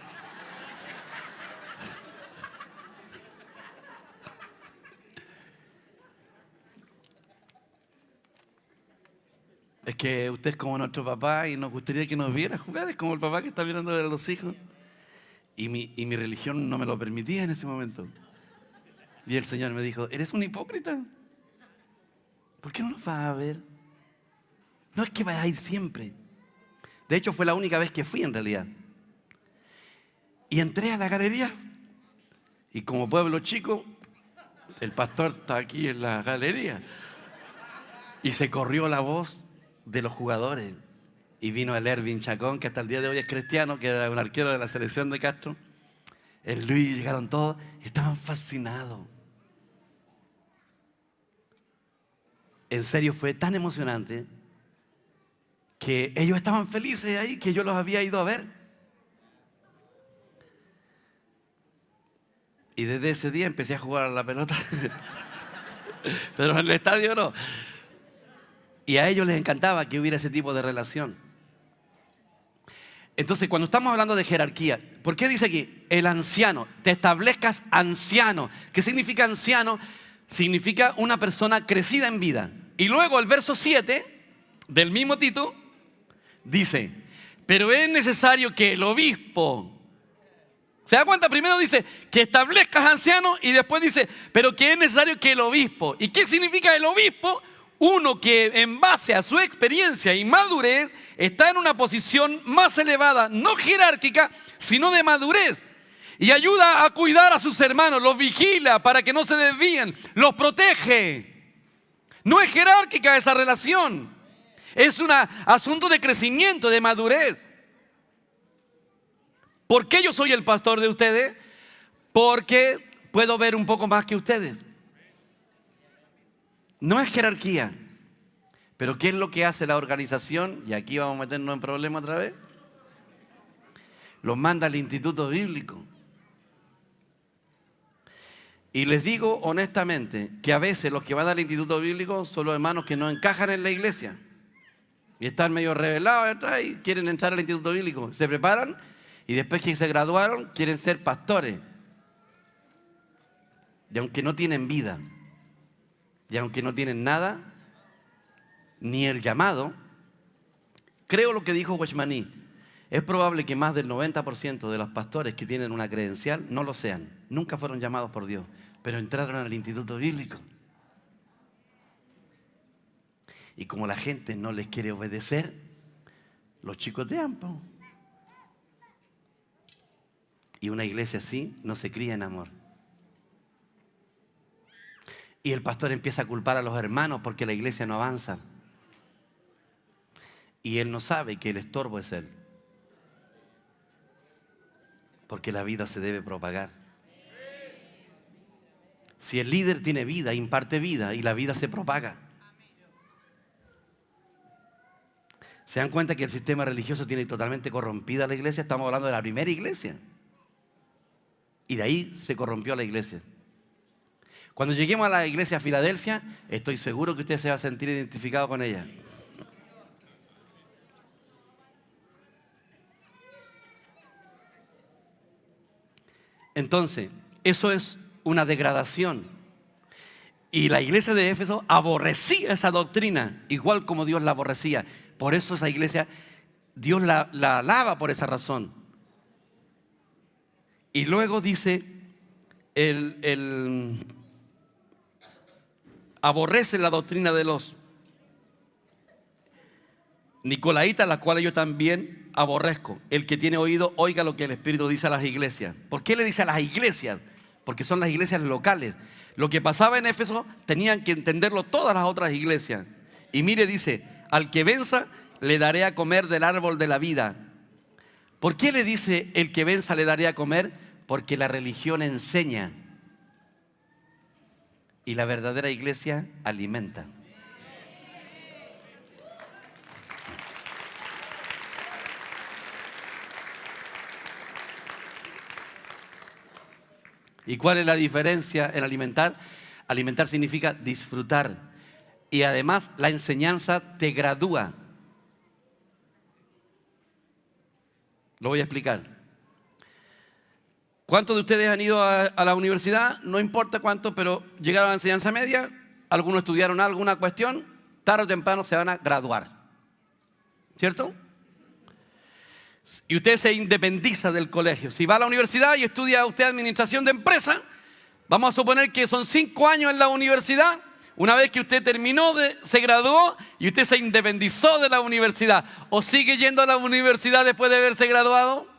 Es que usted es como nuestro papá y nos gustaría que nos viera jugar. Es como el papá que está mirando a los hijos. Y mi religión no me lo permitía en ese momento. Y el Señor me dijo, eres un hipócrita. ¿Por qué no nos vas a ver? No es que vayas a ir siempre. De hecho, fue la única vez que fui en realidad. Y entré a la galería. Y como pueblo chico, el pastor está aquí en la galería. Y se corrió la voz de los jugadores. Y vino el Ervin Chacón, que hasta el día de hoy es cristiano, que era un arquero de la selección de Castro. El Luis, llegaron todos. Estaban fascinados. En serio, fue tan emocionante que ellos estaban felices ahí, que yo los había ido a ver. Y desde ese día empecé a jugar a la pelota. Pero en el estadio no. Y a ellos les encantaba que hubiera ese tipo de relación. Entonces, cuando estamos hablando de jerarquía, ¿por qué dice aquí? El anciano, te establezcas anciano. ¿Qué significa anciano? Significa una persona crecida en vida. Y luego el verso 7 del mismo Tito dice, pero es necesario que el obispo, ¿se da cuenta? Primero dice que establezcas anciano y después dice, pero que es necesario que el obispo. ¿Y qué significa el obispo? Uno que en base a su experiencia y madurez está en una posición más elevada, no jerárquica, sino de madurez. Y ayuda a cuidar a sus hermanos, los vigila para que no se desvíen, los protege. No es jerárquica esa relación. Es un asunto de crecimiento, de madurez. ¿Por qué yo soy el pastor de ustedes? Porque puedo ver un poco más que ustedes. No es jerarquía. Pero ¿qué es lo que hace la organización? Y aquí vamos a meternos en problemas otra vez. Los manda al Instituto Bíblico. Y les digo honestamente que a veces los que van al instituto bíblico son los hermanos que no encajan en la iglesia. Y están medio revelados atrás y quieren entrar al instituto bíblico. Se preparan y después que se graduaron quieren ser pastores. Y aunque no tienen vida, y aunque no tienen nada, ni el llamado, creo lo que dijo Washmani. Es probable que más del 90% de los pastores que tienen una credencial no lo sean. Nunca fueron llamados por Dios, pero entraron al instituto bíblico. Y como la gente no les quiere obedecer, los chicotean, po. Y una iglesia así no se cría en amor. Y el pastor empieza a culpar a los hermanos porque la iglesia no avanza. Y él no sabe que el estorbo es él. Porque la vida se debe propagar. Si el líder tiene vida, imparte vida y la vida se propaga. ¿Se dan cuenta que el sistema religioso tiene totalmente corrompida la iglesia? Estamos hablando de la primera iglesia. Y de ahí se corrompió la iglesia. Cuando lleguemos a la iglesia de Filadelfia, estoy seguro que usted se va a sentir identificado con ella. Entonces, eso es una degradación. Y la iglesia de Éfeso aborrecía esa doctrina, igual como Dios la aborrecía. Por eso esa iglesia, Dios la alaba por esa razón. Y luego dice, aborrece la doctrina de los Nicolaitas, la cual yo también aborrezco. El que tiene oído, oiga lo que el Espíritu dice a las iglesias. ¿Por qué le dice a las iglesias? Porque son las iglesias locales. Lo que pasaba en Éfeso tenían que entenderlo todas las otras iglesias. Y mire, dice, al que venza le daré a comer del árbol de la vida. ¿Por qué le dice el que venza le daré a comer? Porque la religión enseña y la verdadera iglesia alimenta. ¿Y cuál es la diferencia en alimentar? Alimentar significa disfrutar. Y además la enseñanza te gradúa. Lo voy a explicar. ¿Cuántos de ustedes han ido a la universidad? No importa cuánto, pero llegaron a la enseñanza media. Algunos estudiaron alguna cuestión. Tarde o temprano se van a graduar. ¿Cierto? Y usted se independiza del colegio. Si va a la universidad y estudia usted administración de empresa, vamos a suponer que son 5 años en la universidad. Una vez que usted terminó, se graduó y usted se independizó de la universidad. ¿O sigue yendo a la universidad después de haberse graduado?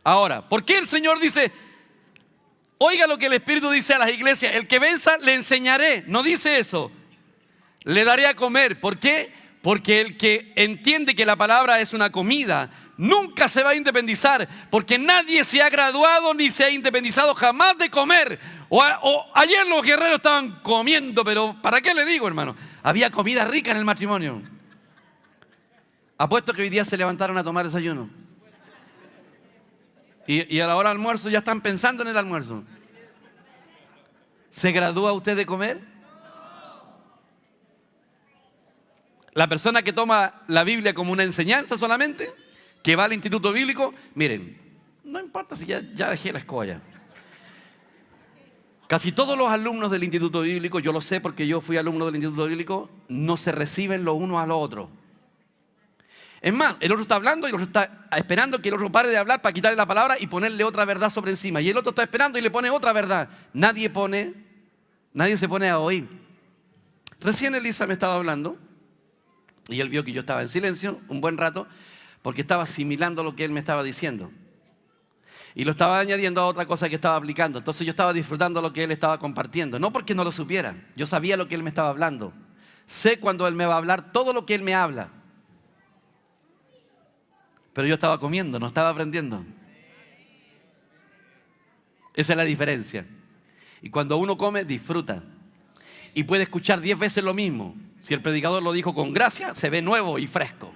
Ahora, ¿por qué el Señor dice, oiga lo que el Espíritu dice a las iglesias? El que venza le enseñaré. No dice eso. Le daré a comer. ¿Por qué? Porque el que entiende que la palabra es una comida, nunca se va a independizar, porque nadie se ha graduado ni se ha independizado jamás de comer. Ayer los guerreros estaban comiendo, pero ¿para qué le digo, hermano? Había comida rica en el matrimonio. Apuesto que hoy día se levantaron a tomar desayuno. Y a la hora del almuerzo ya están pensando en el almuerzo. ¿Se gradúa usted de comer? La persona que toma la Biblia como una enseñanza solamente, que va al instituto bíblico, miren, no importa si ya dejé la escolla. Casi todos los alumnos del instituto bíblico, yo lo sé porque yo fui alumno del instituto bíblico, no se reciben los unos a los otros. Es más, el otro está hablando y el otro está esperando que el otro pare de hablar para quitarle la palabra y ponerle otra verdad sobre encima. Y el otro está esperando y le pone otra verdad. Nadie se pone a oír. Recién Elisa me estaba hablando. Y él vio que yo estaba en silencio un buen rato porque estaba asimilando lo que él me estaba diciendo. Y lo estaba añadiendo a otra cosa que estaba aplicando. Entonces yo estaba disfrutando lo que él estaba compartiendo. No porque no lo supiera. Yo sabía lo que él me estaba hablando. Sé cuando él me va a hablar todo lo que él me habla. Pero yo estaba comiendo, no estaba aprendiendo. Esa es la diferencia. Y cuando uno come, disfruta. Y puede escuchar 10 veces lo mismo. Si el predicador lo dijo con gracia, se ve nuevo y fresco.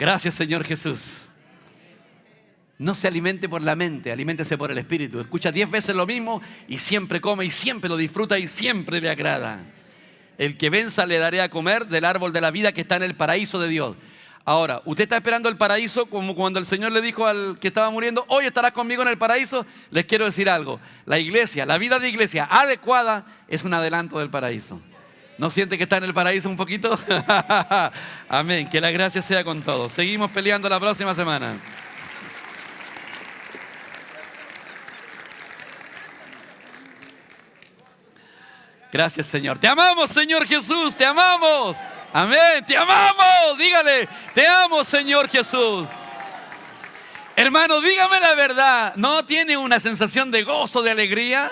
Gracias, Señor Jesús. No se alimente por la mente, aliméntese por el Espíritu. Escucha 10 veces lo mismo y siempre come y siempre lo disfruta y siempre le agrada. El que venza le daré a comer del árbol de la vida que está en el paraíso de Dios. Ahora, usted está esperando el paraíso como cuando el Señor le dijo al que estaba muriendo, hoy estarás conmigo en el paraíso. Les quiero decir algo, la iglesia, la vida de iglesia adecuada es un adelanto del paraíso. ¿No siente que está en el paraíso un poquito? Amén, que la gracia sea con todos. Seguimos peleando la próxima semana. Gracias, Señor. Te amamos, Señor Jesús, te amamos. Amén, te amamos. Dígale, te amo, Señor Jesús. Hermano, dígame la verdad. ¿No tiene una sensación de gozo, de alegría?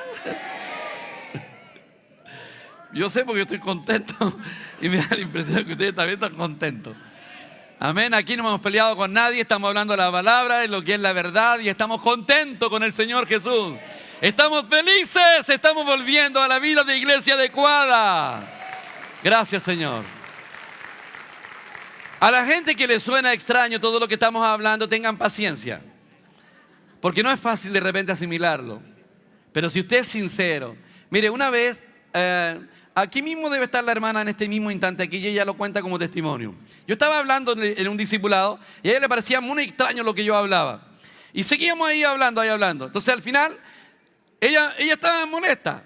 Yo sé porque estoy contento y me da la impresión que ustedes también están contentos. Amén, aquí no hemos peleado con nadie, estamos hablando de la palabra, de lo que es la verdad y estamos contentos con el Señor Jesús. Estamos felices, estamos volviendo a la vida de iglesia adecuada. Gracias, Señor. A la gente que le suena extraño todo lo que estamos hablando, tengan paciencia. Porque no es fácil de repente asimilarlo. Pero si usted es sincero, mire, una vez, aquí mismo debe estar la hermana en este mismo instante aquí y ella lo cuenta como testimonio. Yo estaba hablando en un discipulado y a ella le parecía muy extraño lo que yo hablaba. Y seguíamos ahí hablando. Entonces al final, ella estaba molesta.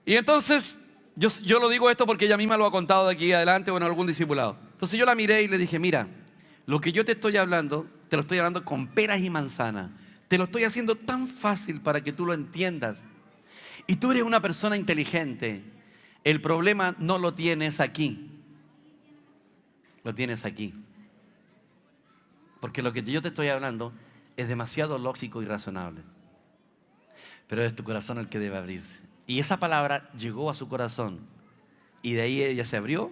Y entonces, yo lo digo esto porque ella misma lo ha contado de aquí adelante o en algún discipulado. Entonces yo la miré y le dije, mira, lo que yo te estoy hablando, te lo estoy hablando con peras y manzanas. Te lo estoy haciendo tan fácil para que tú lo entiendas. Y tú eres una persona inteligente. El problema no lo tienes aquí. Lo tienes aquí. Porque lo que yo te estoy hablando es demasiado lógico y razonable. Pero es tu corazón el que debe abrirse. Y esa palabra llegó a su corazón. Y de ahí ella se abrió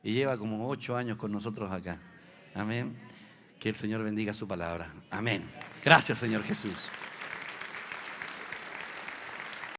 y lleva como 8 años con nosotros acá. Amén. Que el Señor bendiga su palabra. Amén. Gracias, Señor Jesús.